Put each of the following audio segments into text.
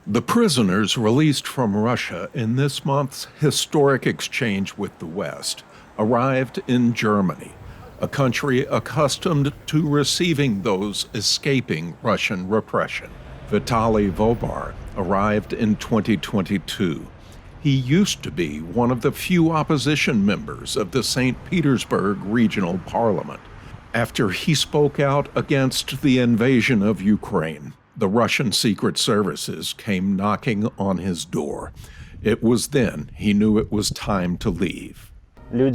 The prisoners released from Russia in this month's historic exchange with the West arrived in Germany, a country accustomed to receiving those escaping Russian repression. Vitaly Vobar arrived in 2022. He used to be one of the few opposition members of the St. Petersburg Regional Parliament. After he spoke out against the invasion of Ukraine, the Russian Secret Services came knocking on his door. It was then he knew it was time to leave. In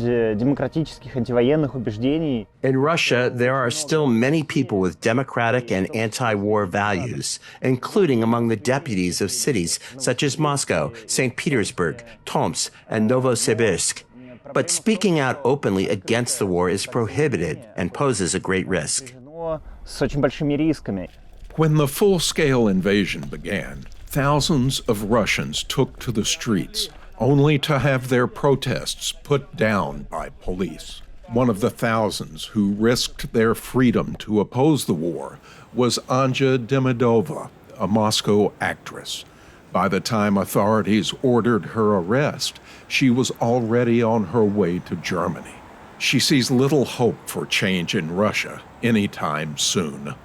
Russia, there are still many people with democratic and anti-war values, including among the deputies of cities such as Moscow, St. Petersburg, Tomsk, and Novosibirsk. But speaking out openly against the war is prohibited and poses a great risk. When the full-scale invasion began, thousands of Russians took to the streets, only to have their protests put down by police. One of the thousands who risked their freedom to oppose the war was Anja Demidova, a Moscow actress. By the time authorities ordered her arrest, she was already on her way to Germany. She sees little hope for change in Russia anytime soon.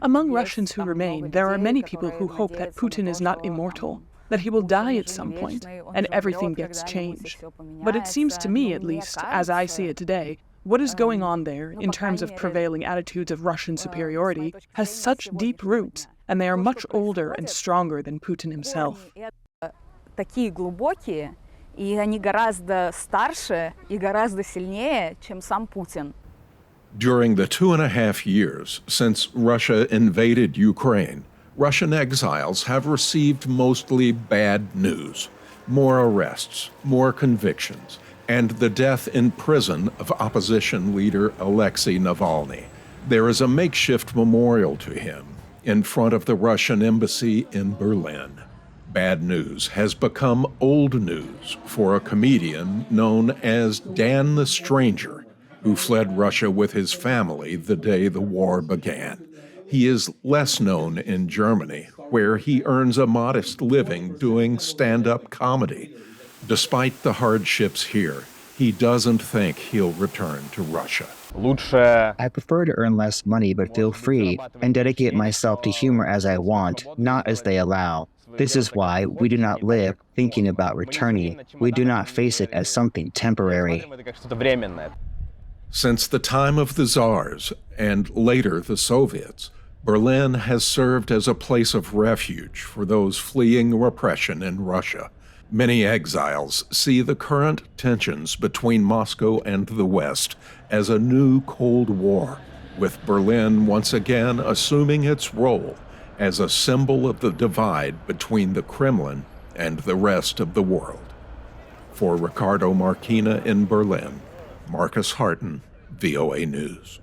Among Russians who remain, there are many people who hope that Putin is not immortal, that he will die at some point, and everything gets changed. But it seems to me, at least, as I see it today, what is going on there, in terms of prevailing attitudes of Russian superiority, has such deep roots, and they are much older and stronger than Putin himself. During the 2.5 years since Russia invaded Ukraine, Russian exiles have received mostly bad news: more arrests, more convictions, and the death in prison of opposition leader Alexei Navalny. There is a makeshift memorial to him in front of the Russian embassy in Berlin. Bad news has become old news for a comedian known as Dan the Stranger, who fled Russia with his family the day the war began. He is less known in Germany, where he earns a modest living doing stand-up comedy. Despite the hardships here, he doesn't think he'll return to Russia. I prefer to earn less money but feel free and dedicate myself to humor as I want, not as they allow. This is why we do not live thinking about returning. We do not face it as something temporary. Since the time of the Tsars, and later the Soviets, Berlin has served as a place of refuge for those fleeing repression in Russia. Many exiles see the current tensions between Moscow and the West as a new Cold War, with Berlin once again assuming its role as a symbol of the divide between the Kremlin and the rest of the world. For Ricardo Marquina in Berlin, Marcus Harton, VOA News.